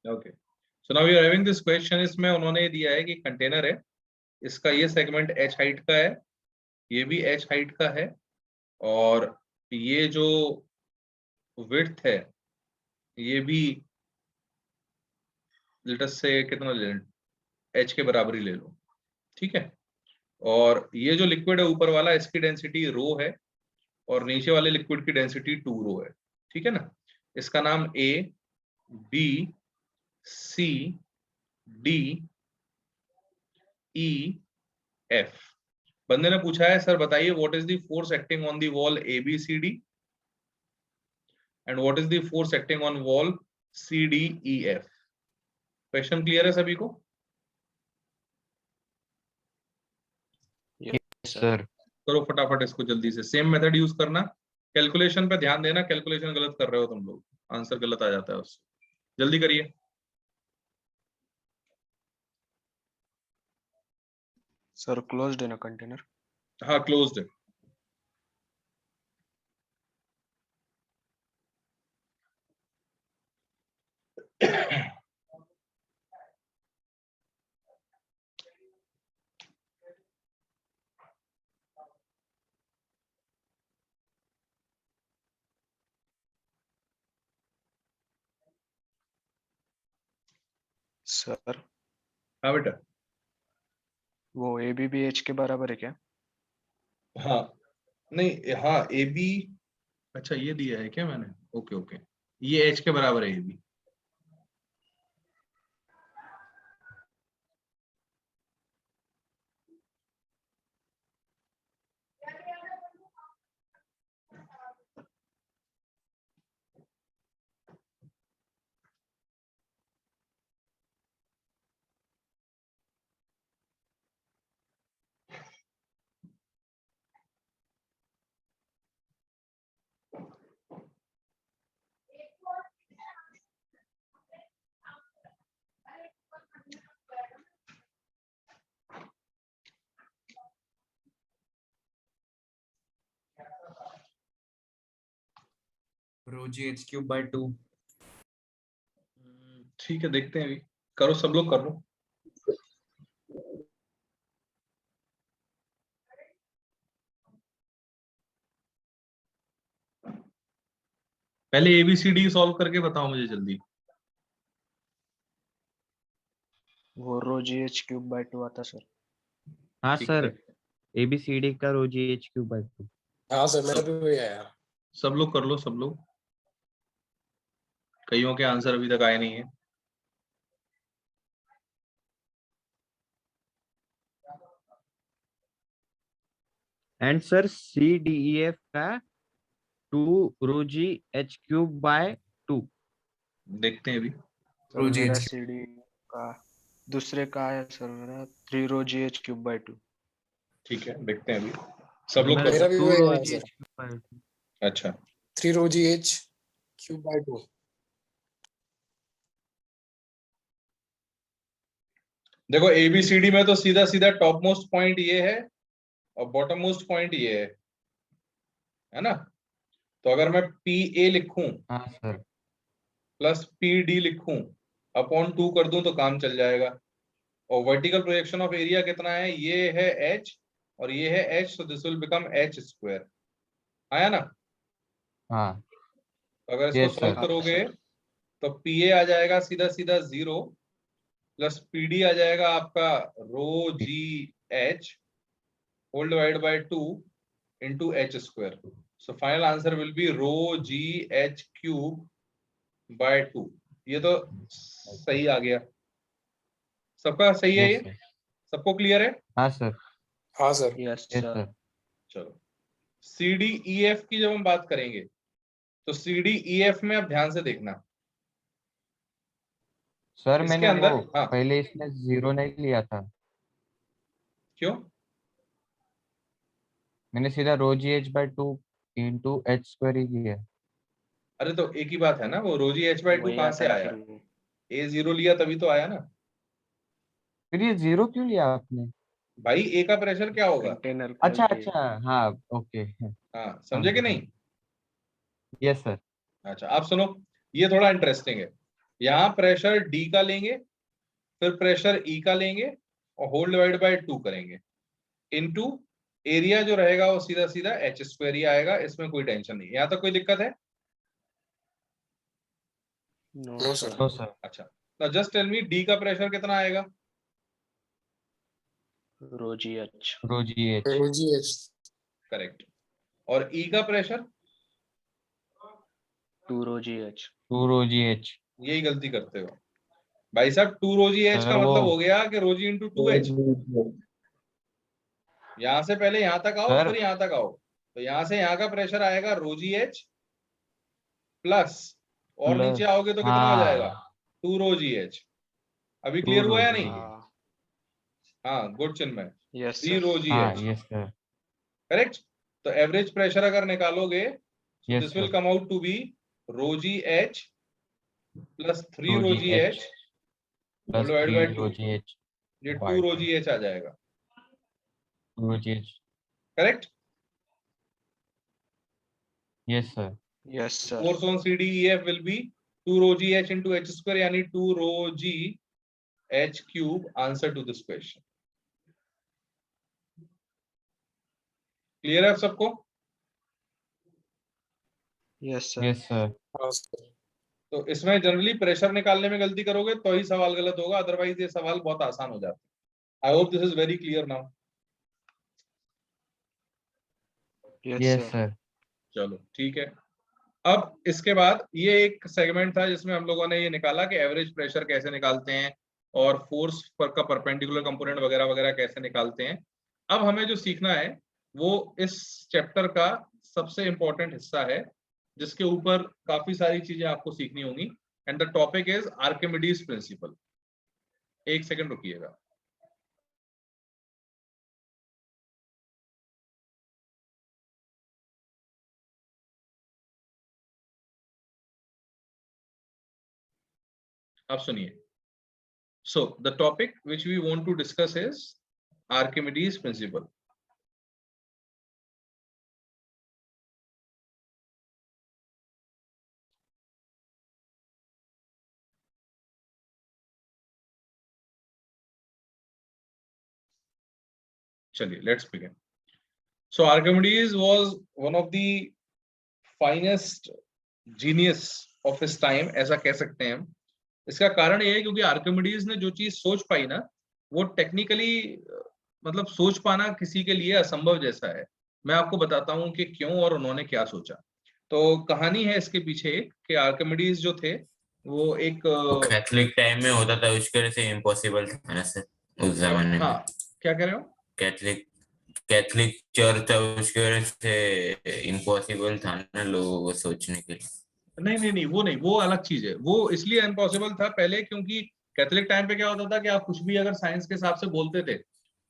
Okay, so now we are having this question. इसमें उन्होंने दिया है कि कंटेनर है, इसका ये सेगमेंट h हाइट का है, ये भी h हाइट का है, और ये जो विड्थ है ये भी लेट अस से कितना ले h के बराबर ही ले लो, ठीक है। और ये जो लिक्विड है ऊपर वाला, इसकी डेंसिटी रो है और नीचे वाले लिक्विड की डेंसिटी 2 रो है, ठीक है ना। इसका नाम A, B, C, D, E, F। बंदे ने पूछा है सर बताइए what is the force acting on the wall ABCD and what is the force acting on wall CDEF। Question clear है सभी को? सर करो फटाफट इसको जल्दी से, सेम मेथड यूज करना। कैलकुलेशन पे ध्यान देना, कैलकुलेशन गलत कर रहे हो तुम लोग, आंसर गलत आ जाता है उससे। जल्दी करिए। सर क्लोज्ड है ना कंटेनर? हाँ क्लोज्ड है। सर हाँ बेटा। वो AB भी H के बराबर है क्या? हाँ नहीं, हाँ ए बी, अच्छा ये दिया है क्या मैंने? ओके ओके, ये एच के बराबर है A B. Rho G H cube by 2। ठीक है देखते हैं अभी, करो सब लोग कर लो। पहले ABCD सॉल्व करके बताओ मुझे जल्दी। वो रो GH क्यूब बाय 2 आता सर। हाँ ठीक सर, है, ABCD का रो GH क्यूब बाय 2। हाँ सर मेरा भी वही आया। सब लोग कर लो सब लोग, कईयों के आंसर अभी तक आए नहीं है। एंड सर CDEF का 2 रो GH क्यूब बाय 2। देखते हैं अभी। सर रो मेरा GH CD का दूसरे का आया सर, मेरा 3 रो GH क्यूब बाय 2। ठीक है देखते हैं अभी, सब लोग मेरा करो। भी 2 वही रो आया GH सर, क्यूब बाय 2। अच्छा 3 रो GH क्यूब बाय 2। देखो ABCD में तो सीधा सीधा टॉप मोस्ट पॉइंट ये है और बॉटम मोस्ट पॉइंट ये है ना। तो अगर मैं PA लिखूं हाँ सर। प्लस PD लिखूं अपॉन 2 कर दूं तो काम चल जाएगा। और वर्टिकल प्रोजेक्शन ऑफ एरिया कितना है? ये है H और ये है H, so this will become H square. आया ना? हाँ अगर इसको यस सॉल्व सर। करोगे तो PA आ जाएगा सीधा सीधा 0 प्लस PD आ जाएगा आपका rho G H whole divide by 2 into H square. So final answer will be rho G H cube by 2। ये तो सही आ गया, सबका सही है यस ये, सर। सबको क्लियर है? हाँ सर। हाँ sir. Yes yes sir. Sir. चलो CDEF की जब हम बात करेंगे तो CDEF में अब ध्यान से देखना, सर इसके मैंने अंदर वो हाँ पहले इसमें 0 नहीं लिया था, क्यों? मैंने सीधा rho GH by 2 into H square ही किया। अरे तो एक ही बात है ना, वो रोजी H/2 वही कहाँ आता से है आया? फिर वो। A0 लिया तभी तो आया ना फिर ये 0 क्यों लिया आपने? भाई। A का प्रेशर क्या होगा? कंटेनर अच्छा क्लोज्ड है। अच्छा, हाँ ओके। हाँ समझे कि समझा। नहीं? Yes sir. अच्छा आप सुनो, ये थोड़ा इंटरेस्टिंग है। यहाँ प्रेशर डी का लेंगे, फिर प्रेशर ई का लेंगे और होल डिवाइड बाय 2 करेंगे, इनटू एरिया जो रहेगा वो सीधा सीधा एच स्क्वायर ही आएगा। इसमें कोई टेंशन नहीं। यहाँ तक कोई दिक्कत है? No no sir. Sir. No sir. अच्छा, तो जस्ट टेल मी डी का प्रेशर कितना आएगा? Rho G H. Rho G H. Rho G H. Correct. और ई का pressure? 2 rho G H. 2 rho G H. यही गलती करते हो भाई साहब। 2 रो जी एच सर का वो मतलब हो गया कि रो जी इंटू 2h। यहां से पहले यहां तक आओ, सर फिर यहां तक आओ। तो यहां से यहां का प्रेशर आएगा रो जी एच प्लस, और नीचे आओगे तो कितना हो जाएगा? 2 रो जी एच। अभी क्लियर हुआ या नहीं? हाँ। हाँ, good Chinmay. Yes 3 sir. Rho G हाँ एच। Yes sir. करेक्ट। तो एवरेज प्रेशर अगर निकालोगे तो yes this will sir. Come out to be rho G H plus 3 rho rho G G H H plus divide by 3 2। Rho G H. ये 2 rho G H आ जाएगा। Rho G H. Correct. Yes sir. Yes sir. Force on CDEF will be 2 rho g h into h square, यानी 2 rho g h cube. Answer to this question. Clear है आप सबको? Yes sir. Yes sir. हाँ sir. तो इसमें generally pressure निकालने में गलती करोगे तो ही सवाल गलत होगा, अदरवाइज ये सवाल बहुत आसान हो जाता है। I hope this is very clear now. Yes yes sir. Sir. चलो ठीक है। अब इसके बाद ये एक सेगमेंट था जिसमें हम लोगों ने ये निकाला कि एवरेज प्रेशर कैसे निकालते हैं और फोर्स पर का परपेंडिकुलर कंपोनेंट वगैरह वगैरह कैसे निकालते हैं। अब हमें जो सीखना है वो इस चैप्टर का सबसे इंपॉर्टेंट हिस्सा है, जिसके ऊपर काफी सारी चीजें आपको सीखनी होंगी। And the topic is Archimedes principal. एक सेकंड रुकिएगा। अब सुनिए। So the topic which we want to discuss is Archimedes principle. चलिए, let's begin. So Archimedes was one of the finest genius of his time, ऐसा कह सकते हैं हम। इसका कारण ये है क्योंकि आर्किमिडीज ने जो चीज सोच पाई ना, वो टेक्निकली मतलब सोच पाना किसी के लिए असंभव जैसा है। मैं आपको बताता हूँ कि क्यों और उन्होंने क्या सोचा। तो कहानी है इसके पीछे एक कि आर्किमिडीज जो थे वो एक कैथोलिक टाइम में होता था, उसकी वजह से इम्पॉसिबल था ना सर उस जमाने में। हाँ, क्या कह रहे हो? कैथोलिक चर्च था, उसकी वजह से इम्पॉसिबल था ना लोगों को सोचने के लिए। नहीं, वो नहीं, वो अलग चीज है। वो इसलिए इम्पॉसिबल था पहले क्योंकि कैथोलिक टाइम पे क्या होता था कि आप कुछ भी अगर साइंस के हिसाब से बोलते थे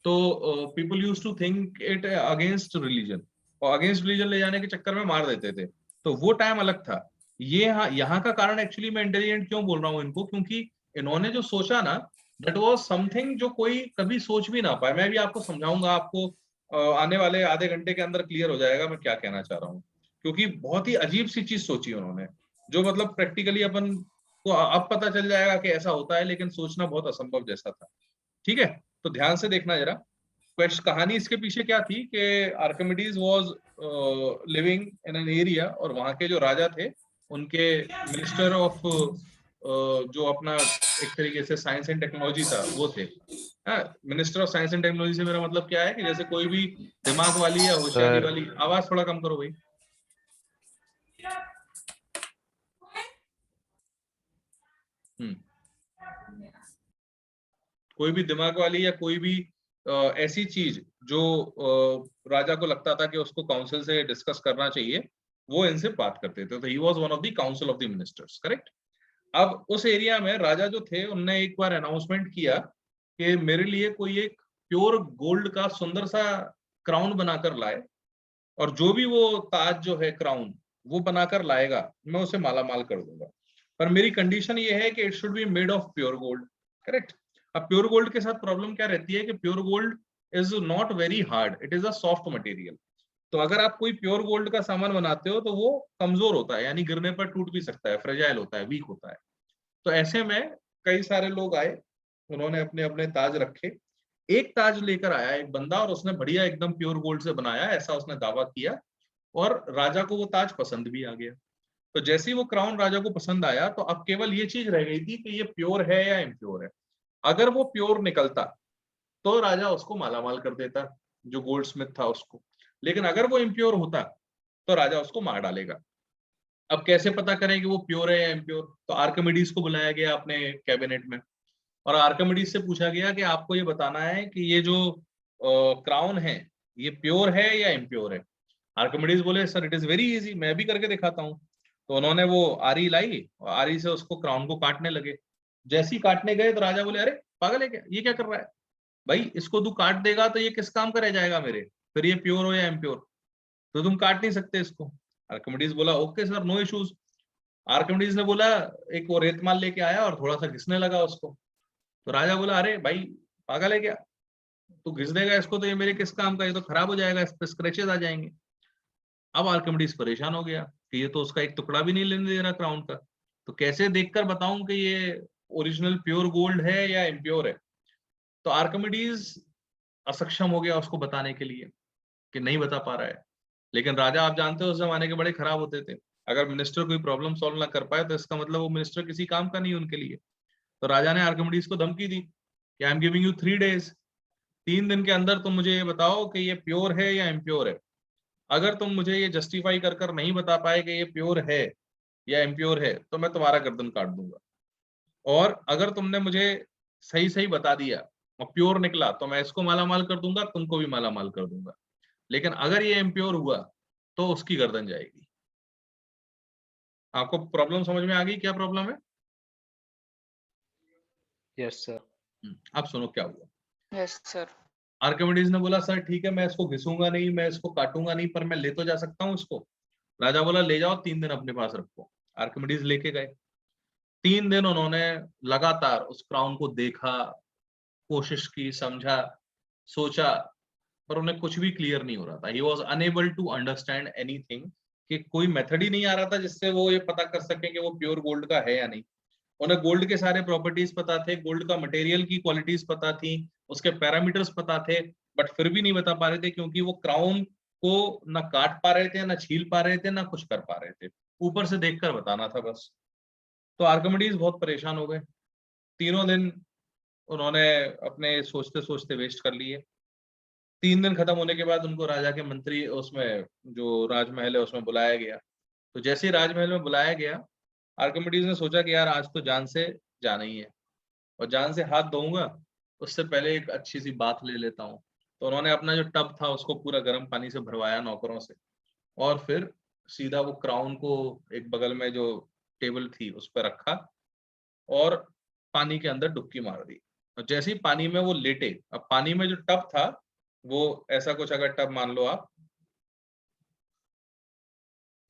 तो people use to think it against religion, और अगेंस्ट रिलीजन ले जाने के चक्कर में मार देते थे। तो वो टाइम अलग था। ये यहाँ का कारण एक्चुअली मैं इंटेलिजेंट क्यों बोल रहा हूँ इनको, क्योंकि इन्होंने जो सोचा ना, दैट वाज समथिंग जो कोई कभी सोच भी ना पाए। मैं भी आपको समझाऊंगा, आपको आने वाले आधे घंटे के अंदर क्लियर हो जाएगा मैं क्या कहना चाह रहा हूँ। क्योंकि बहुत ही अजीब सी चीज सोची उन्होंने, जो मतलब प्रैक्टिकली अपन को अब पता चल जाएगा कि ऐसा होता है, लेकिन सोचना बहुत असंभव जैसा था। ठीक है, तो ध्यान से देखना जरा। कहानी इसके पीछे क्या थी कि Archimedes was living in an area, और वहां के जो राजा थे उनके मिनिस्टर ऑफ जो अपना एक तरीके से साइंस एंड टेक्नोलॉजी था वो थे। Minister of science and technology से मेरा मतलब क्या है कि जैसे कोई भी दिमाग वाली या होशियारी सर वाली, आवाज थोड़ा कम करो भाई। कोई भी दिमाग वाली या कोई भी ऐसी चीज जो राजा को लगता था कि उसको काउंसिल से डिस्कस करना चाहिए, वो इनसे बात करते थे। तो he was one of the council of the ministers. Correct. अब उस एरिया में राजा जो थे उनने एक बार अनाउंसमेंट किया कि मेरे लिए कोई एक प्योर गोल्ड का सुंदर सा क्राउन बनाकर लाए, और जो भी वो ताज जो है क्राउन वो बनाकर लाएगा मैं उसे माला माल कर दूंगा, पर मेरी कंडीशन ये है कि it should be made of pure gold. Correct. अब प्योर गोल्ड के साथ प्रॉब्लम क्या रहती है कि pure gold is not very hard, it is a soft material. तो अगर आप कोई प्योर गोल्ड का सामान बनाते हो तो वो कमजोर होता है, यानी गिरने पर टूट भी सकता है, फ्रेजाइल होता है, वीक होता है। तो ऐसे में कई सारे लोग आए, उन्होंने अपने अपने ताज रखे। एक ताज लेकर आया एक बंदा और उसने बढ़िया एकदम प्योर गोल्ड से बनाया, ऐसा उसने दावा किया, और राजा को वो ताज पसंद भी आ गया। तो जैसे ही वो क्राउन राजा को पसंद आया तो अब केवल ये चीज रह गई थी कि ये प्योर है या इम्प्योर है। अगर वो प्योर निकलता तो राजा उसको मालामाल कर देता, जो गोल्ड स्मिथ था उसको, लेकिन अगर वो इम्प्योर होता तो राजा उसको मार डालेगा। अब कैसे पता करें कि वो प्योर है या इम्प्योर? तो आर्किमिडीज को बुलाया गया अपने कैबिनेट में, और आर्किमिडीज से पूछा गया कि आपको ये बताना है कि ये जो क्राउन है ये प्योर है या इम्प्योर है। आर्किमिडीज बोले sir it is very easy, मैं भी करके दिखाता हूँ। तो उन्होंने वो आरी लाई और आरी से उसको क्राउन को काटने लगे। जैसे ही काटने गए तो राजा बोले अरे पागल है क्या, ये क्या कर रहा है भाई, इसको तू काट देगा तो ये किस काम का रह जाएगा मेरे, फिर ये प्योर हो या इम्प्योर, तो तुम काट नहीं सकते इसको। आर्किमिडीज बोला okay sir no issues. Archimedes ने बोला, एक वो रेतमाल लेके आया और थोड़ा सा घिसने लगा उसको। तो राजा बोला अरे भाई पागल है क्या, तू घिस देगा इसको तो ये मेरे किस काम का, ये तो खराब हो जाएगा, इस पे स्क्रैचेस आ जाएंगे। अब आर्किमिडीज परेशान हो गया कि ये तो उसका एक टुकड़ा भी नहीं लेने दे रहा क्राउन का, तो कैसे देखकर बताऊं कि ये ओरिजिनल प्योर गोल्ड है या इम्प्योर है। तो आर्किमिडीज असक्षम हो गया उसको बताने के लिए कि नहीं बता पा रहा है। लेकिन राजा आप जानते हो उस जमाने के बड़े खराब होते थे, अगर मिनिस्टर कोई प्रॉब्लम सॉल्व ना कर पाए तो इसका मतलब वो मिनिस्टर किसी काम का नहीं उनके लिए। तो राजा ने आर्किमिडीज को धमकी दी कि I am giving you 3 days, 3 दिन के अंदर तुम मुझे ये बताओ कि ये प्योर है या इम्प्योर है। अगर तुम मुझे ये जस्टिफाई कर कर नहीं बता पाए कि ये प्योर है या इम्प्योर है तो मैं तुम्हारा गर्दन काट दूंगा, और अगर तुमने मुझे सही सही बता दिया और प्योर निकला तो मैं इसको मालामाल कर दूंगा, तुमको भी मालामाल कर दूंगा, लेकिन अगर ये इम्प्योर हुआ तो उसकी गर्दन जाएगी। आपको प्रॉब्लम समझ में आ गई, क्या प्रॉब्लम है? Yes sir. अब सुनो क्या हुआ। Yes sir. आर्किमिडीज ने बोला सर ठीक है मैं इसको घिसूंगा नहीं, मैं इसको काटूंगा नहीं, पर मैं ले तो जा सकता हूँ इसको। राजा बोला ले जाओ 3 दिन अपने पास रखो। आर्किमिडीज लेके गए। 3 दिन उन्होंने लगातार उस क्राउन को देखा, कोशिश की, समझा, सोचा, पर उन्हें कुछ भी क्लियर नहीं हो रहा था। He was unable to understand anything, कि कोई मेथड ही नहीं आ रहा था जिससे वो ये पता कर सके कि वो प्योर गोल्ड का है या नहीं। उन्हें गोल्ड के सारे प्रॉपर्टीज पता थे, गोल्ड का मटेरियल की क्वालिटीज पता थी, उसके पैरामीटर्स पता थे, बट फिर भी नहीं बता पा रहे थे क्योंकि वो क्राउन को ना काट पा रहे थे, ना छील पा रहे थे, ना कुछ कर पा रहे थे, ऊपर से देखकर बताना था बस। तो आर्किमिडीज बहुत परेशान हो गए। 3 दिन उन्होंने अपने सोचते सोचते वेस्ट कर लिए। 3 दिन खत्म होने के बाद उनको राजा के मंत्री उसमें जो राजमहल है उसमें बुलाया गया। तो जैसे ही राजमहल में बुलाया गया, आर्किमिडीज ने सोचा कि यार आज तो जान से जाना ही है, और जान से हाथ धोऊंगा उससे पहले एक अच्छी सी बात ले लेता हूँ। तो उन्होंने अपना जो टब था उसको पूरा गर्म पानी से भरवाया नौकरों से, और फिर सीधा वो क्राउन को एक बगल में जो टेबल थी उस पर रखा और पानी के अंदर डुबकी मार दी। और जैसे ही पानी में वो लेटे, अब पानी में जो टब था वो ऐसा कुछ, अगर टब मान लो आप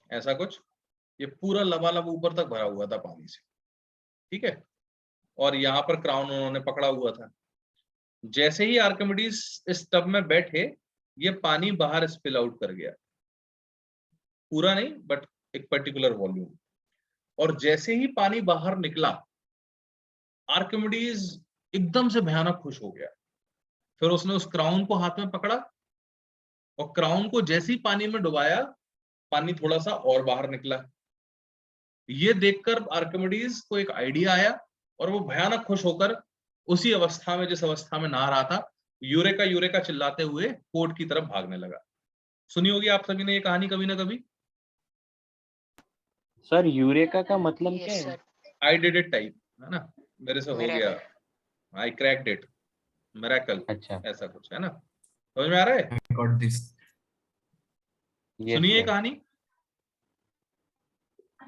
ऐसा कुछ, ये पूरा लबालब ऊपर तक भरा हुआ था पानी से, ठीक है, और यहाँ पर क्राउन उन्होंने पकड़ा हुआ था। जैसे ही आर्किमिडीज इस टब में बैठे, ये पानी बाहर स्पिल आउट कर गया, पूरा नहीं बट एक पर्टिकुलर वॉल्यूम। और जैसे ही पानी बाहर निकला, आर्किमिडीज एकदम से भयानक खुश हो गया। फिर उसने उस क्राउन को हाथ में पकड़ा और क्राउन को जैसे ही पानी में डुबाया, पानी थोड़ा सा और बाहर निकला। ये देखकर आर्किमिडीज को एक आइडिया आया और वो भयानक खुश होकर उसी अवस्था में, जिस अवस्था में नहा रहा था, यूरेका यूरेका चिल्लाते हुए कोर्ट की तरफ भागने लगा। सुनी होगी आप सभी ने ये कहानी कभी ना कभी। सर यूरेका का मतलब क्या यस है? Sir. I did it type, है ना, मेरे से हो गया, आई क्रैक्ड इट, मिरेकल, अच्छा, ऐसा कुछ है ना, समझ में आ रहा है? I got this. यस सुनिए ये सर। कहानी।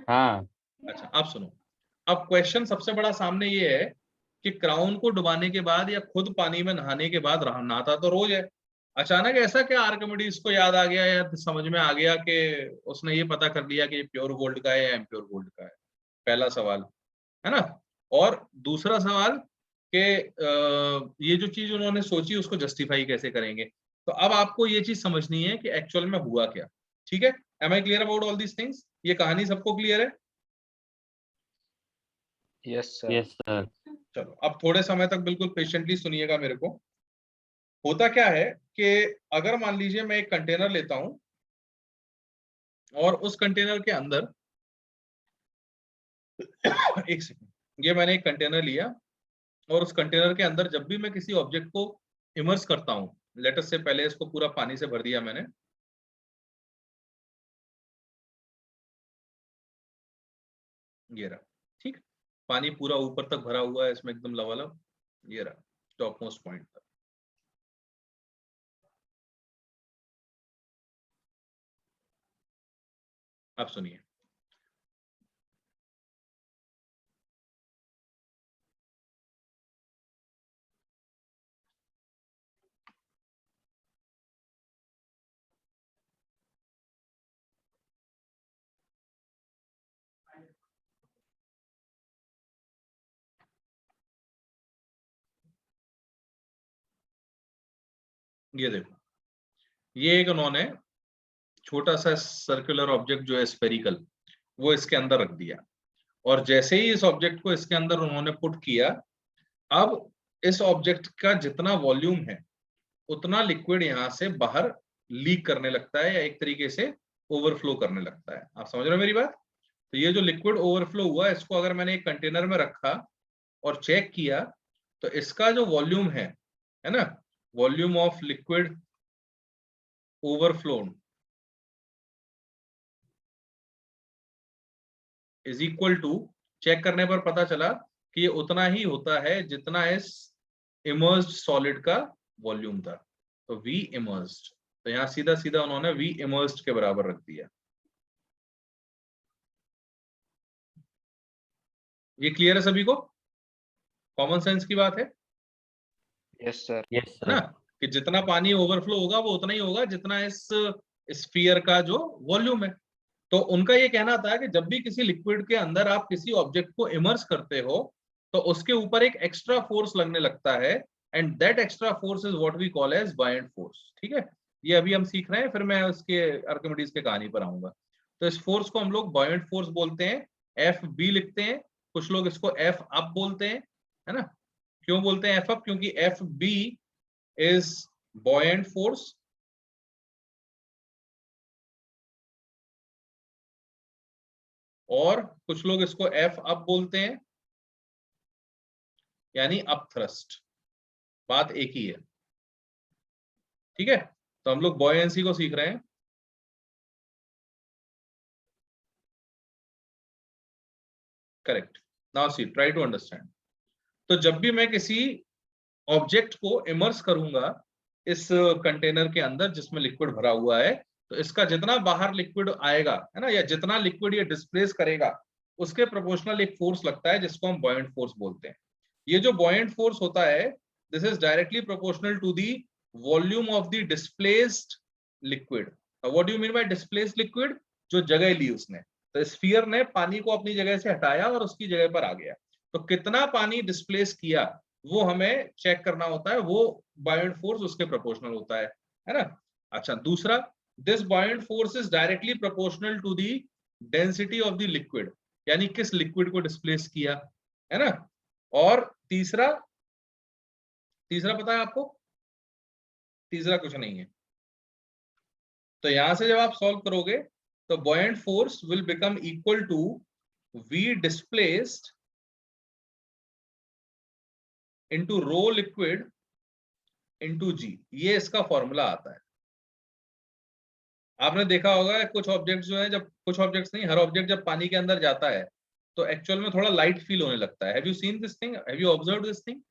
हाँ अच्छा अब सुनो। अब क्वेश्चन सबसे बड़ा सामने ये है कि क्राउन को डुबाने के बाद या खुद पानी में नहाने के बाद नहाता तो रोज है, अचानक ऐसा क्या आर्किमिडीज को याद आ गया या समझ में आ गया कि उसने ये पता कर लिया कि ये प्योर गोल्ड का है या इम्प्योर गोल्ड का है? पहला सवाल है ना। और दूसरा सवाल कि ये जो चीज उन्होंने सोची उसको जस्टिफाई कैसे करेंगे। तो अब आपको ये चीज समझनी है कि एक्चुअल में हुआ क्या, ठीक है? Am I clear about all these things? ये कहानी सबको क्लियर है? Yes sir. Yes sir. चलो अब थोड़े समय तक बिल्कुल पेशेंटली सुनिएगा मेरे को। होता क्या है कि अगर मान लीजिए मैं एक कंटेनर लेता हूं और उस कंटेनर के अंदर एक सेकंड, ये मैंने एक कंटेनर लिया और उस कंटेनर के अंदर जब भी मैं किसी ऑब्जेक्ट को इमर्स करता हूं, लेट अस से पहले इसको पूरा पानी से भर दिया मैंने, ये रहा, ठीक, पानी पूरा ऊपर तक भरा हुआ है इसमें एकदम लबालब, ये रहा टॉप मोस्ट पॉइंट तक। अब सुनिए, ये देखो, ये एक उन्होंने छोटा सा सर्कुलर ऑब्जेक्ट जो है स्फेरिकल, वो इसके अंदर रख दिया और जैसे ही इस ऑब्जेक्ट को इसके अंदर उन्होंने पुट किया, अब इस ऑब्जेक्ट का जितना वॉल्यूम है उतना लिक्विड यहां से बाहर लीक करने लगता है या एक तरीके से ओवरफ्लो करने लगता है। आप समझ रहे हो मेरी बात? तो ये जो लिक्विड ओवरफ्लो हुआ, इसको अगर मैंने एक कंटेनर में रखा और चेक किया तो इसका जो वॉल्यूम है ना, volume of liquid overflowed is equal to, check करने पर पता चला कि ये उतना ही होता है जितना इस इमर्स्ड सॉलिड का वॉल्यूम था। तो V इमर्स्ड, तो यहां सीधा सीधा उन्होंने V इमर्स्ड के बराबर रख दिया। ये क्लियर है सभी को? कॉमन सेंस की बात है यस सर। यस ना, सर। कि जितना पानी ओवरफ्लो होगा वो उतना ही होगा जितना इस स्फीयर का जो वॉल्यूम है। तो उनका ये कहना था कि जब भी किसी लिक्विड के अंदर आप किसी ऑब्जेक्ट को इमर्स करते हो तो उसके ऊपर एक एक्स्ट्रा फोर्स लगने लगता है, and that extra force is what we call as buoyant force. ठीक है, ये अभी हम सीख रहे हैं, फिर मैं उसके आर्किमिडीज के कहानी पर आऊंगा। तो इस फोर्स को हम लोग बायंट फोर्स बोलते हैं, एफ बी लिखते हैं, कुछ लोग इसको एफ अप बोलते हैं, है ना। क्यों बोलते हैं एफ अप? क्योंकि F B is buoyant force और कुछ लोग इसको एफ अप बोलते हैं, यानी अप थ्रस्ट, बात एक ही है। ठीक है, तो हम लोग बॉयंसी को सीख रहे हैं। Correct, now see try to understand. तो जब भी मैं किसी ऑब्जेक्ट को इमर्स करूंगा इस कंटेनर के अंदर जिसमें लिक्विड भरा हुआ है, तो इसका जितना बाहर लिक्विड आएगा, है ना, या जितना लिक्विड ये डिस्प्लेस करेगा उसके प्रोपोर्शनल एक फोर्स लगता है जिसको हम बॉयंट फोर्स बोलते हैं। ये जो बॉयंट फोर्स होता है, this is directly proportional to the volume of the displaced liquid. What do you mean by displaced liquid? जो जगह ली उसने, तो स्फीयर ने पानी को अपनी जगह से हटाया और उसकी जगह पर आ गया, तो कितना पानी डिस्प्लेस किया वो हमें चेक करना होता है, वो बायंट फोर्स उसके प्रोपोर्शनल होता है ना। अच्छा, दूसरा, this buoyant force is directly proportional to the density of the liquid, यानी किस लिक्विड को डिस्प्लेस किया, है ना। और तीसरा, तीसरा पता है आपको? तीसरा कुछ नहीं है। तो यहां से जब आप सॉल्व करोगे तो buoyant force will become equal to V displaced into rho liquid into G। ये इसका फॉर्मूला आता है। आपने देखा होगा कुछ ऑब्जेक्ट्स जो है, जब कुछ ऑब्जेक्ट्स नहीं, हर ऑब्जेक्ट जब पानी के अंदर जाता है तो एक्चुअल में थोड़ा लाइट फील होने लगता है। Have you seen this thing? Have you observed this thing?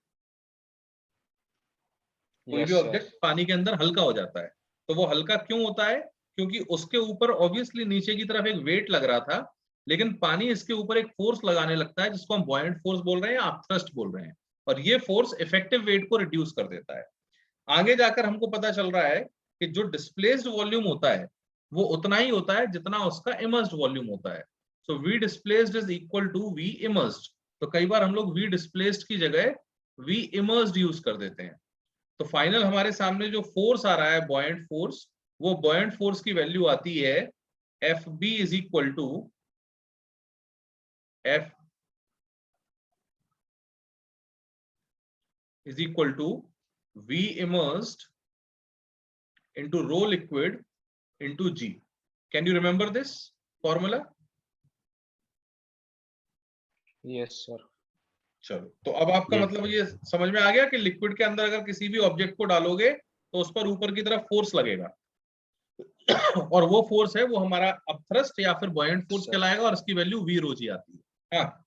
कोई भी यस सर। ऑब्जेक्ट पानी के अंदर हल्का हो जाता है, तो वो हल्का क्यों होता है? क्योंकि उसके ऊपर ऑब्वियसली नीचे की तरफ एक वेट लग रहा था, लेकिन पानी इसके ऊपर एक फोर्स लगाने लगता है जिसको हम बॉयंट फोर्स बोल रहे हैं या अपथ्रस्ट बोल रहे हैं, और ये फोर्स इफेक्टिव वेट को रिड्यूस कर देता है। आगे जाकर हमको पता चल रहा है कि जो डिस्प्लेस्ड वॉल्यूम होता है वो उतना ही होता है जितना उसका इमर्स्ड वॉल्यूम होता है। So V displaced is equal to V immersed। तो कई बार हम लोग V displaced की जगह V immersed यूज कर देते हैं। तो फाइनल हमारे सामने जो फोर्स आ रहा है बॉयंट फोर्स, वो बॉयंट फोर्स की वैल्यू आती है F B is equal to F is equal to V immersed into rho liquid into G. Can you remember this formula? Yes sir. चलो, तो अब आपका Yes, मतलब sir. ये समझ में आ गया कि लिक्विड के अंदर अगर किसी भी ऑब्जेक्ट को डालोगे तो उस पर ऊपर की तरफ फोर्स लगेगा और वो फोर्स है वो हमारा अपथ्रस्ट या फिर बॉयंट फोर्स Sir. कहलाएगा और इसकी वैल्यू वी रो जी आती है। हाँ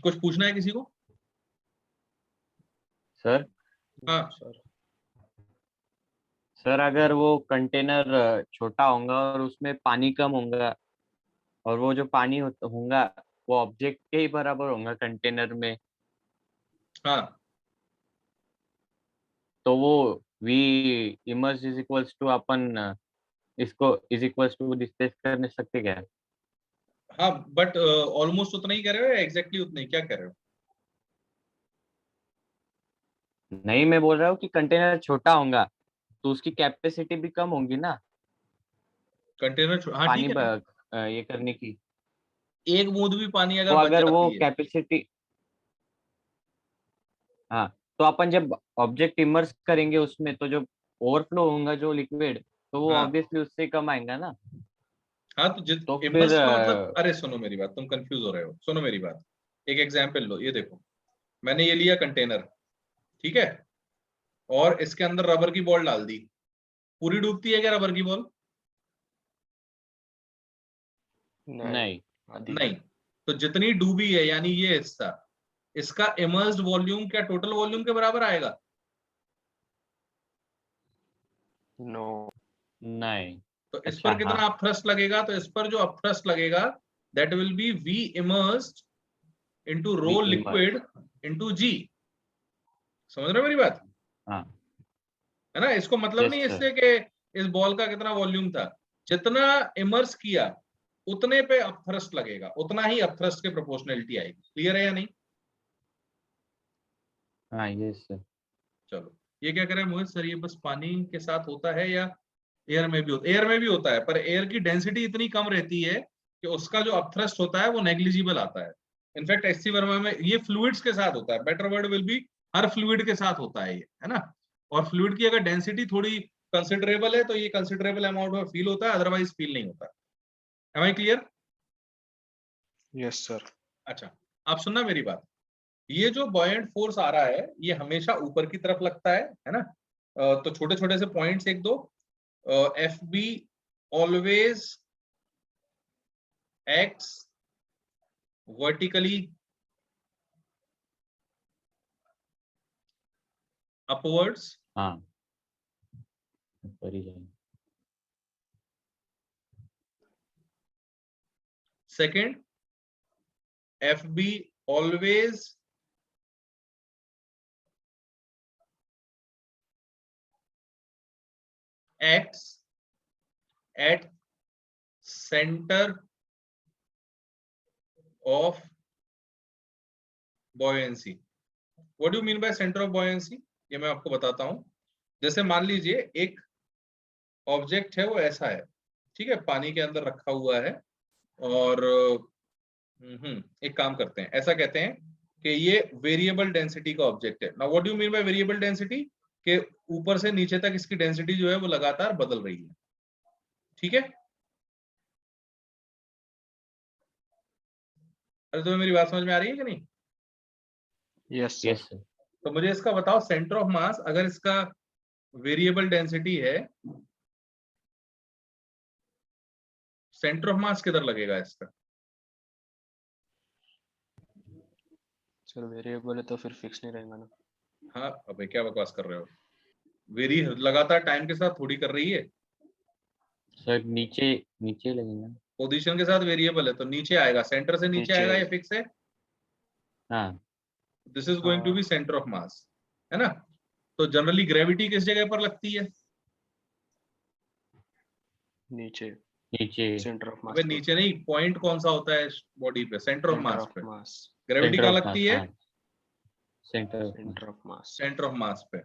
कुछ पूछना है किसी को? सर हाँ सर सर अगर वो कंटेनर छोटा होगा और उसमें पानी कम होगा और वो जो पानी होगा वो ऑब्जेक्ट के ही बराबर होगा कंटेनर में, हाँ तो वो V immerse is equals to अपन इसको इज इक्वल्स टू डिस्प्लेस कर सकते क्या? हाँ बट ऑलमोस्ट उतना ही कह रहे हो या एग्जैक्टली उतना ही, क्या कह रहे हो? नहीं, मैं बोल रहा हूँ कि कंटेनर छोटा होगा तो उसकी कैपेसिटी भी कम होगी ना कंटेनर हाँ पानी ठीक है, ये करने की। एक बूंद भी पानी तो अगर बच अगर वो जाती है, कैपेसिटी, हाँ, तो अपन जब ऑब्जेक्ट इमर्स करेंगे उसमें तो जो ओवरफ्लो होगा जो लिक्विड, तो वो हाँ ऑब्वियसली उससे कम आएगा ना। हाँ तो जित तो फिर इमर्स का मतलब, अरे सुनो मेरी बात, तुम कंफ्यूज हो रहे हो, सुनो मेरी बात। एक एग्जांपल लो, ये देखो मैंने ये लिया कंटेनर, ठीक है, और इसके अंदर रबर की बॉल डाल दी, पूरी डूबती है क्या रबर की बॉल? नहीं, आदि नहीं। तो जितनी डूबी है यानी ये हिस्सा, इसका इमर्स्ड वॉल्यूम क्या टोटल वॉल्यूम के बराबर आएगा? नो नहीं। तो इस अच्छा, पर कितना हाँ, अपथ्रस्ट लगेगा? तो इस पर जो अपथ्रस्ट लगेगा that will be V immersed into rho V immersed, liquid into G। समझ रहे हो मेरी बात? हाँ, है ना? इसको मतलब नहीं यस सर, इससे कि इस बॉल का कितना वॉल्यूम था, जितना इमर्स किया उतने पे अपथ्रस्ट लगेगा, उतना ही अपथ्रस्ट के प्रोपोर्शनलिटी आएगी। क्लियर है या नहीं? हाँ, यस सर। चलो, ये क्या करे मोहित सर, ये बस पानी के साथ होता है या एयर में भी होता है? एयर में भी होता है, पर एयर की डेंसिटी इतनी कम रहती है कि उसका जो अपथ्रस्ट होता है वो नेग्लिजिबल आता है। इनफैक्ट एससी वर्मा में ये फ्लूइड्स के साथ होता है, better word will be her fluid के साथ होता है ये, है ना? और फ्लूइड की अगर डेंसिटी थोड़ी कंसिडरेबल है तो ये कंसिडरेबल अमाउंट में फील होता है, अदरवाइज फील नहीं होता। Am I clear? Yes sir. अच्छा, आप सुनना मेरी बात, ये जो बॉयंट फोर्स आ रहा है ये हमेशा ऊपर की तरफ लगता है ना? तो छोटे छोटे से पॉइंट्स एक दो, F be always acts vertically upwards. हाँ, ऊपर ही जाएंगे। Second, F be always acts at center of buoyancy। what do you mean by center of buoyancy? ये मैं आपको बताता हूं। जैसे मान लीजिए एक ऑब्जेक्ट है वो ऐसा है, ठीक है, पानी के अंदर रखा हुआ है, और एक काम करते हैं, ऐसा कहते हैं कि ये वेरिएबल डेंसिटी का ऑब्जेक्ट है। Now what do you mean by variable density? कि ऊपर से नीचे तक इसकी डेंसिटी जो है वो लगातार बदल रही है, ठीक है? अरे तुम्हें मेरी बात समझ में आ रही है कि नहीं? Yes yes sir. सर। तो मुझे इसका बताओ, सेंटर ऑफ मास अगर इसका वेरिएबल डेंसिटी है, सेंटर ऑफ मास किधर लगेगा इसका? सर वेरिएबल है तो फिर फिक्स नहीं रहेगा ना। हाँ अबे क्या बकवास कर रहे हो, वेरी लगातार टाइम के साथ थोड़ी कर रही है, सर नीचे नीचे लगेगा। पोजीशन के साथ वेरिएबल है तो नीचे आएगा, सेंटर से नीचे नीचे। आएगा, ये फिक्स है। हाँ, this is going to be centre of mass, है ना? तो जनरली ग्रेविटी किस जगह पर लगती है? नीचे। नीचे। सेंटर ऑफ मास अबे नीचे नहीं, पॉइंट कौन सा होता है बॉडी पे? Centre of centre mass of पे। मास। ग्रेविटी सेंटर कहाँ ऑफ लगती मास, है? हाँ, centre of centre of mass. Centre of मास पे।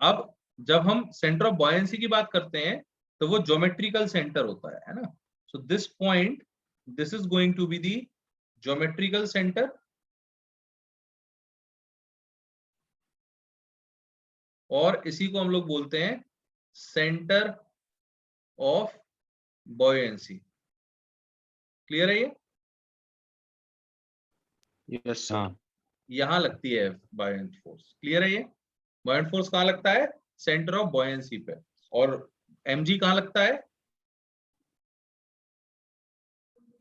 अब जब हम सेंटर ऑफ बॉयंसी की बात करते हैं तो वो ज्योमेट्रिकल सेंटर होता है ना? So this point, this is going to be the geometrical centre और इसी को हम लोग बोलते हैं सेंटर ऑफ बॉयंसी। क्लियर है ये? Yes sir. हाँ यहां लगती है बॉयंट फोर्स। क्लियर है ये? बॉयंट फोर्स कहां लगता है? सेंटर ऑफ बॉयंसी पे। और mg कहां लगता है?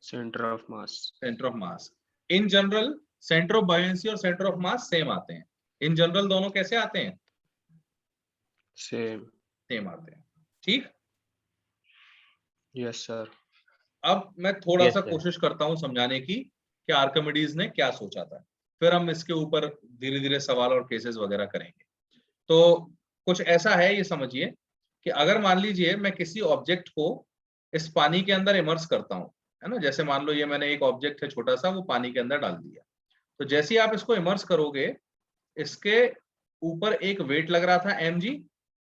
Centre of mass. Centre of mass. In general centre of buoyancy और सेंटर ऑफ मास सेम आते हैं। इन जनरल दोनों कैसे आते हैं? सेम। सेम आते हैं। ठीक। Yes sir. अब मैं थोड़ा Yes, सा sir. कोशिश करता हूं समझाने की कि आर्किमिडीज ने क्या सोचा था, फिर हम इसके ऊपर धीरे धीरे सवाल और केसेस वगैरह करेंगे। तो कुछ ऐसा है, ये समझिए कि अगर मान लीजिए मैं किसी ऑब्जेक्ट को इस पानी के अंदर इमर्स करता हूं, है ना, जैसे मान लो ये मैंने एक ऑब्जेक्ट है छोटा सा, वो पानी के अंदर डाल दिया। तो जैसे ही आप इसको इमर्स करोगे, इसके ऊपर एक वेट लग रहा था mg,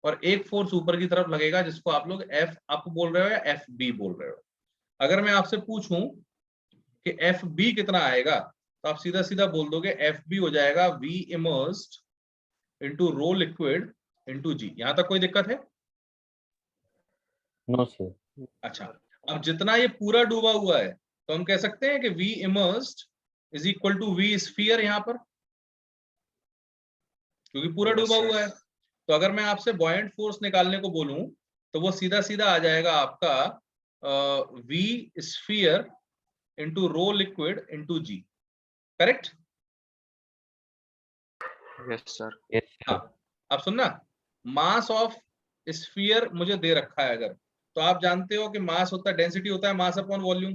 और एक फोर्स ऊपर की तरफ लगेगा जिसको आप लोग एफ अप बोल रहे हो या एफ बी बोल रहे हो। अगर मैं आपसे पूछूं कि एफ बी कितना आएगा, तो आप सीधा सीधा बोल दोगे एफ बी हो जाएगा V immersed into rho liquid into G. यहां तक कोई दिक्कत है? No sir. अच्छा, अब जितना ये पूरा डूबा हुआ है, तो हम कह सकते हैं कि V immersed is equal to V sphere यहां पर, क्योंकि पूरा Yes, डूबा sir. हुआ है। तो अगर मैं आपसे बॉयंट फोर्स निकालने को बोलूं, तो वो सीधा सीधा आ जाएगा आपका V sphere into rho liquid into G. Correct? Yes sir. Yes sir. हाँ, अब सुनना, मास ऑफ स्फीयर मुझे दे रखा है अगर, तो आप जानते हो कि मास होता है, डेंसिटी होता है मास अपॉन वॉल्यूम।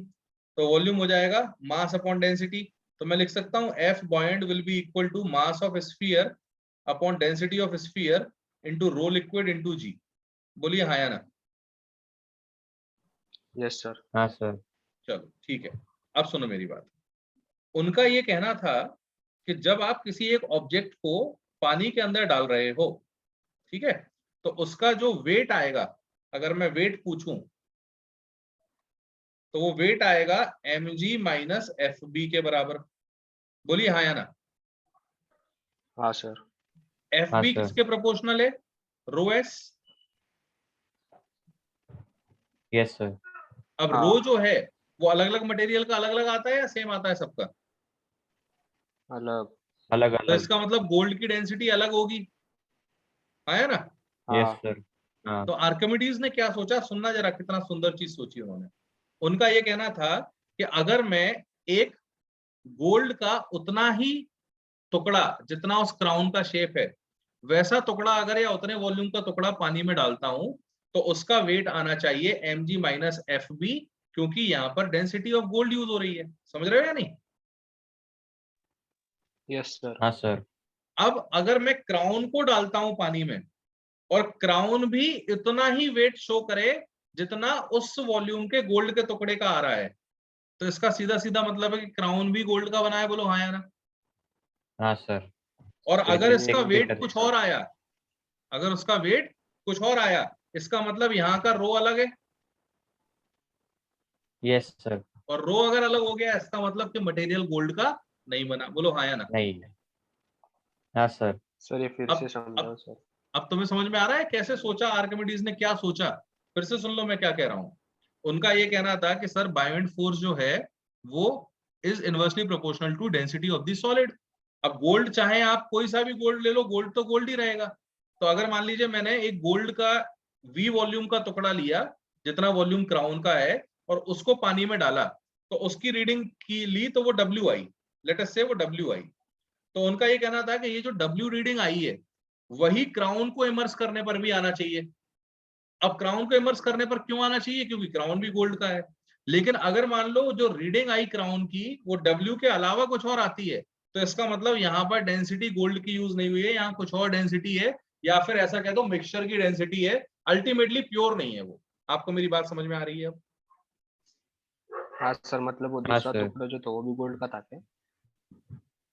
तो वॉल्यूम हो जाएगा मास अपॉन डेंसिटी। तो मैं लिख सकता हूं F buoyant will be equal to mass of sphere upon density of sphere into rho liquid into G. बोलिए हाँ या ना? Yes sir. हाँ सर। चलो ठीक है, अब सुनो मेरी बात। उनका ये कहना था कि जब आप किसी एक ऑब्जेक्ट को पानी के अंदर डाल रहे हो, ठीक है, तो उसका जो वेट आएगा, अगर मैं वेट पूछूं, तो वो वेट आएगा mg माइनस एफ बी के बराबर। बोलिए हाँ या ना? हाँ सर। एफ हाँ बी सर। किसके प्रोपोर्शनल है? Rho S. Yes sir. अब हाँ। रो जो है वो अलग अलग मटेरियल का अलग अलग आता है या सेम आता है सबका? अलग। अलग तो अलग। इसका मतलब गोल्ड की डेंसिटी अलग होगी, हाँ या ना? यस हाँ। सर। हाँ तो आर्किमिडीज ने क्या सोचा, सुनना जरा, कितना सुंदर चीज सोची उन्होंने। उनका ये कहना था कि अगर मैं एक गोल्ड का उतना ही टुकड़ा, जितना उस क्राउन का शेप है, वैसा टुकड़ा अगर या उतने वॉल्यूम का टुकड़ा पानी में डालता हूं, तो उसका वेट आना चाहिए mg माइनस एफ बी, क्योंकि यहां पर डेंसिटी ऑफ गोल्ड यूज हो रही है। समझ रहे हो या नहीं? Yes sir. हाँ सर। अब अगर मैं क्राउन को डालता हूं पानी में, और क्राउन भी इतना ही वेट शो करे जितना उस वॉल्यूम के गोल्ड के टुकड़े का आ रहा है, तो इसका सीधा सीधा मतलब है कि क्राउन भी गोल्ड का बना है। बोलो हाँ या ना? हाँ सर। और अगर Definitely इसका वेट correct, कुछ sir. और आया, अगर उसका वेट कुछ और आया, इसका मतलब यहाँ का रो अलग है, यस सर। और रो अगर अलग हो गया, इसका मतलब कि मटेरियल गोल्ड का नहीं बना। बोलो हाँ या ना? नहीं है। हाँ सर। सर ये फिर से अब समझाओ अब सर। अब तुम्हें समझ में आ रहा है कैसे सोचा आर्किमिडीज ने, क्या सोचा? फिर से सुन लो मैं क्या कह रहा हूं। उनका ये कहना था कि सर बायोंट फोर्स जो है वो is inversely proportional to density of the solid. अब गोल्ड, चाहे आप कोई सा भी गोल्ड ले लो, गोल्ड तो गोल्ड ही रहेगा। तो अगर मान लीजिए मैंने एक गोल्ड का वी वॉल्यूम का टुकड़ा लिया, जितना वॉल्यूम क्राउन का है, और उसको पानी में डाला, तो उसकी रीडिंग की ली, तो वो डब्ल्यू आई, लेट अस से वो डब्ल्यू आई। तो उनका ये कहना था कि ये जो डब्ल्यू रीडिंग आई है, वही क्राउन को इमर्स करने पर भी आना चाहिए। अब क्राउन को इमर्स करने पर क्यों आना चाहिए? क्योंकि क्राउन भी गोल्ड का है। लेकिन अगर मान लो जो रीडिंग आई क्राउन की वो डब्ल्यू के अलावा कुछ और आती है, तो इसका मतलब यहाँ पर डेंसिटी गोल्ड की यूज नहीं हुई है, यहाँ कुछ और डेंसिटी है, या फिर ऐसा कह दो मिक्सचर की डेंसिटी है, अल्टीमेटली प्योर नहीं है वो। आपको मेरी बात समझ में आ रही है अब? हाँ सर, मतलब वो हाँ दूसरा सर। टुकड़ा जो था वो भी गोल्ड का था क्या?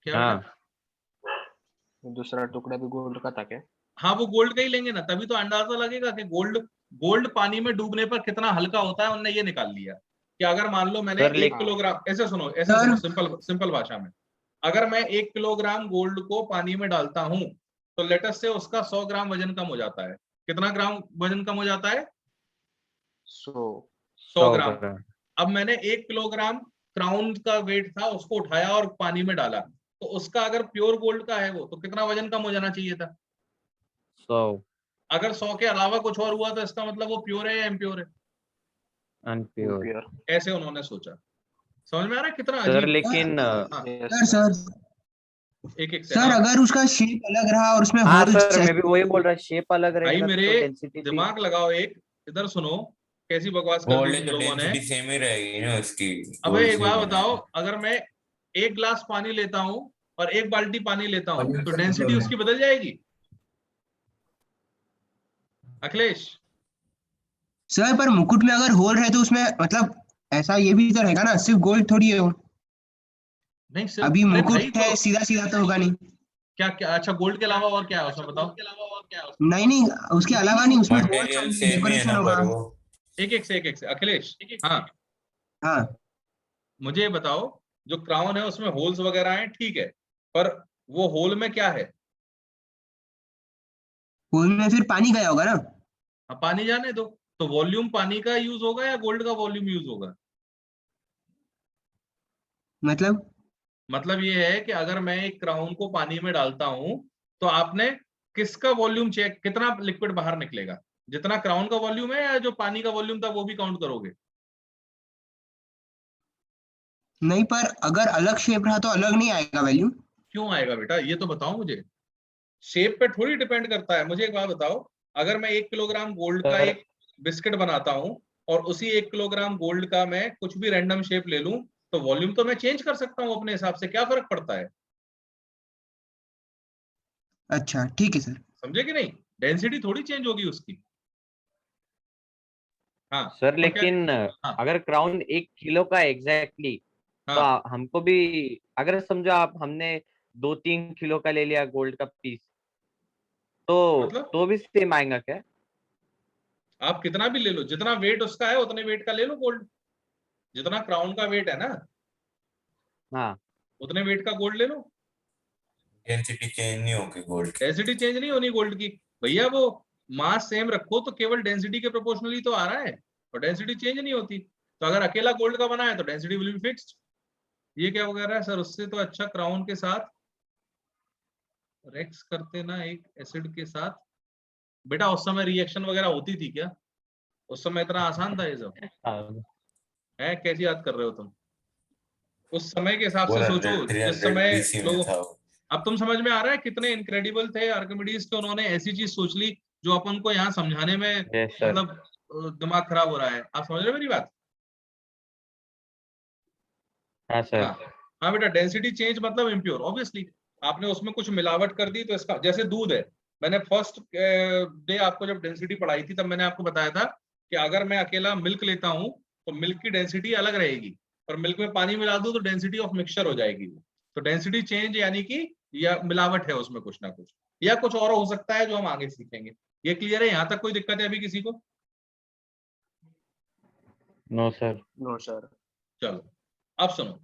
क्या हाँ बेटा? वो दूसरा टुकड़ा भी गोल्ड का था क्या? हाँ, वो गोल्ड का ही लेंगे ना, तभी तो अंदाजा लगेगा कि गोल्ड, गोल्ड पानी में डूबने पर कितना हल्का होता है। उन्होंने ये निकाल लिया कि अगर मान लो मैंने सर, 1 किलोग्राम, ऐसे सुनो सिंपल सिंपल भाषा में, अगर मैं 1 किलोग्राम गोल्ड को पानी में डालता हूं, तो लेटस से उसका 100 ग्राम वजन कम हो जाता है। कितना ग्राम वजन कम हो जाता है? 100 ग्राम। अब मैंने 1 किलोग्राम क्राउन का वेट था, उसको उठाया और पानी में डाला, तो उसका अगर प्योर गोल्ड का है वो, तो कितना वजन कम हो जाना चाहिए था? 100 अगर 100 के अलावा कुछ और हुआ तो इसका मतलब वो प्योर है या इम्प्योर है? अनप्योर। ऐसे उन्होंने सोचा। समझ में आ रहा है कितना सर अजीब? लेकिन यस सर एक एक से। सर हाँ अगर उसका शेप अलग रहा और उसमें हाँ होल्स सर, मैं भी वही बोल रहा, शेप अलग भाई रहेगा मेरे तो डेंसिटी दिमाग लगाओ, एक इधर सुनो, कैसी बकवास कर दी गोल्ड तुम तो लोगों ने। डेंसिटी सेम ही रहेगी ना उसकी। अबे गोल्ड एक से बात बना बताओ, है। अगर मैं 1 गिलास पानी लेता हूँ और 1 बाल्टी पानी लेता हूँ, पानी तो का डेंसिटी मतलब उसकी बदल जाएगी? अखिलेश, सर पर मुकुट में अगर होल है तो उसमें मतलब ऐसा ये भी तो रहेगा ना, सिर्फ गोल्ड थोड़ी है वो। नहीं सिर्फ, अभी अरे भाई मुकुट तो है, सीधा सीधा तो होगा नहीं। क्या क्या, अच्छा गोल्ड के अलावा और क्या है उसमें बताओ? नहीं नहीं, उसके अलावा नहीं, उसमें होल्स मटेरियल होंगे, सेम ही है डेकोरेशन ना, होगा। पर वो एक एक से अखिलेश। हाँ, हाँ, मुझे ये बताओ, जो क्राउन है उसमें होल्स वगैरह हैं, ठीक है, पर वो होल में क्या है? होल में फिर पानी गया होगा ना। हाँ, पानी जाने दो, तो वॉल्यूम पानी का यूज होगा या गोल्ड का वॉल्यूम यूज होगा? मतलब ये है कि अगर मैं एक क्राउन को पानी में डालता हूं, तो आपने किसका वॉल्यूम चेक, कितना लिक्विड बाहर निकलेगा? जितना क्राउन का वॉल्यूम है, या जो पानी का वॉल्यूम था वो भी काउंट करोगे? नहीं, पर अगर अलग शेप रहा तो अलग नहीं आएगा वैल्यू। क्यों आएगा बेटा, ये तो बताओ मुझे। शेप पे थोड़ी डिपेंड करता है। मुझे एक बात बताओ, अगर मैं 1 किलोग्राम गोल्ड का सर एक बिस्किट बनाता हूं, और उसी 1 किलोग्राम गोल्ड का मैं कुछ भी रैंडम शेप ले लूं, तो वॉल्यूम तो मैं चेंज कर सकता हूं अपने हिसाब से, क्या फर्क पड़ता है? अच्छा ठीक है सर। समझे कि नहीं? डेंसिटी थोड़ी चेंज होगी उसकी। हाँ सर तो क्या? लेकिन हाँ अगर क्राउन 1 किलो का एग्जैक्टली, तो हाँ, हमको भी, अगर समझो आप हमने 2-3 किलो का ले लिया गोल्ड का पीस, मतलब तो भी सेम आएगा क्या? आप कितना भी ले लो, जितना वेट उसका है उतने वेट का ले लो गोल्ड। जितना क्राउन का वेट है ना, हाँ उतने वेट का गोल्ड ले लो। डेंसिटी चेंज नहीं होगी गोल्ड की। डेंसिटी चेंज नहीं होनी गोल्ड की भैया, वो मास सेम रखो तो केवल डेंसिटी के प्रोपोर्शनली तो आ रहा है, और डेंसिटी चेंज नहीं होती। तो अगर अकेला गोल्ड का बना है तो डेंसिटी विल बी फिक्स्ड। ये क्या वगैरह है सर, उससे तो अच्छा क्राउन के साथ रेक्स करते ना, एक एसिड के साथ। बेटा उस समय रिएक्शन वगैरह होती थी क्या? उस समय इतना आसान था ये सब? हाँ, है कैसी याद कर रहे हो तुम? उस समय के हिसाब से सोचो, 400 जिस 300 समय बीसी में लोग, था वो। अब तुम समझ में आ रहा है कितने इनक्रेडिबल थे आर्किमिडीज के, उन्होंने ऐसी चीज सोच ली जो अपन को यहाँ समझाने में यस सर। मतलब दिमाग खराब हो रहा है। आप समझ रहे हो मेरी बात? हाँ सर। हाँ हाँ बेटा, डेंसिटी चेंज मतलब इम्प्योर, ऑब्वियसली आपने उसमें कुछ मिलावट कर दी तो इसका, जैसे दूध है, मैंने फर्स्ट डे आपको जब डेंसिटी पढ़ाई थी तब मैंने आपको बताया था कि अगर मैं अकेला मिल्क लेता हूं तो मिल्क की डेंसिटी अलग रहेगी, और मिल्क में पानी मिला दूं तो डेंसिटी ऑफ मिक्सचर हो जाएगी। तो डेंसिटी चेंज यानी कि या मिलावट है उसमें कुछ ना कुछ, या कुछ और हो सकता है जो हम आगे सीखेंगे। ये क्लियर है? यहाँ तक कोई दिक्कत है अभी किसी को? No sir. No sir. चलो अब सुनो,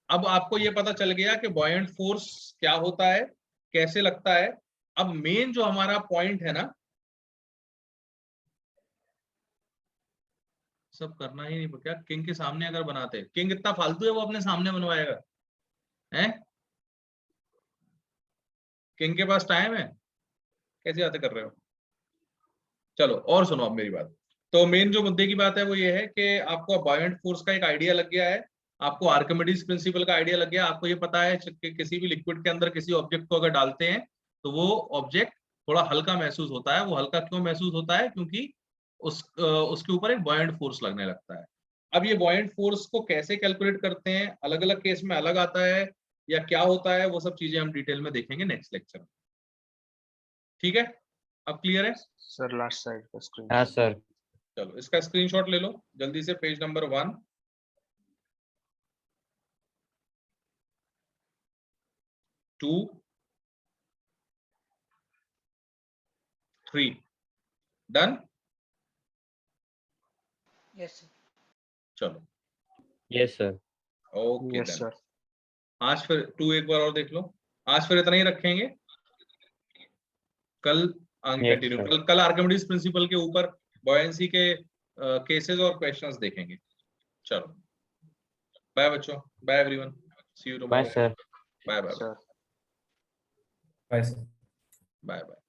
अब आपको ये पता चल गया कि बॉयंट फोर्स क्या होता है, कैसे लगता है। अब मेन जो हमारा पॉइंट है ना, सब करना ही नहीं क्या? किंग के सामने अगर बनाते, किंग इतना फालतू है वो अपने सामने बनवाएगा? हैं? किंग के पास टाइम है? कैसी बातें कर रहे हो? चलो और सुनो अब मेरी बात। तो मेन जो मुद्दे की बात है वो ये है कि आपको बॉयंट फोर्स का एक आइडिया लग गया है, आपको आर्किमिडीज प्रिंसिपल का आइडिया लग गया, आपको ये पता है कि किसी भी लिक्विड के अंदर किसी ऑब्जेक्ट को अगर डालते हैं तो वो ऑब्जेक्ट थोड़ा हल्का महसूस होता है। वो हल्का क्यों महसूस होता है? क्योंकि उसके ऊपर एक बॉयंट फोर्स लगने लगता है। अब ये बॉयंट फोर्स को कैसे कैलकुलेट करते हैं, अलग अलग केस में अलग आता है या क्या होता है, वो सब चीजें हम डिटेल में देखेंगे नेक्स्ट लेक्चर में। ठीक है, अब क्लियर है? सर लास्ट साइड का स्क्रीन। हाँ सर। चलो इसका स्क्रीनशॉट ले लो जल्दी से, page number 1, 2, 3, done. Yes sir. चलो yes sir. Okay yes done. Sir. आज फिर 2 एक बार और देख लो। आज फिर इतना ही रखेंगे। कल कंटिन्यू कल आर्किमिडीज प्रिंसिपल के ऊपर बॉयंसी के केसेस और क्वेश्चंस देखेंगे। चलो बाय बच्चों, bye everyone, see you bye tomorrow, sir. Bye bye sir Bye, sir. Bye bye.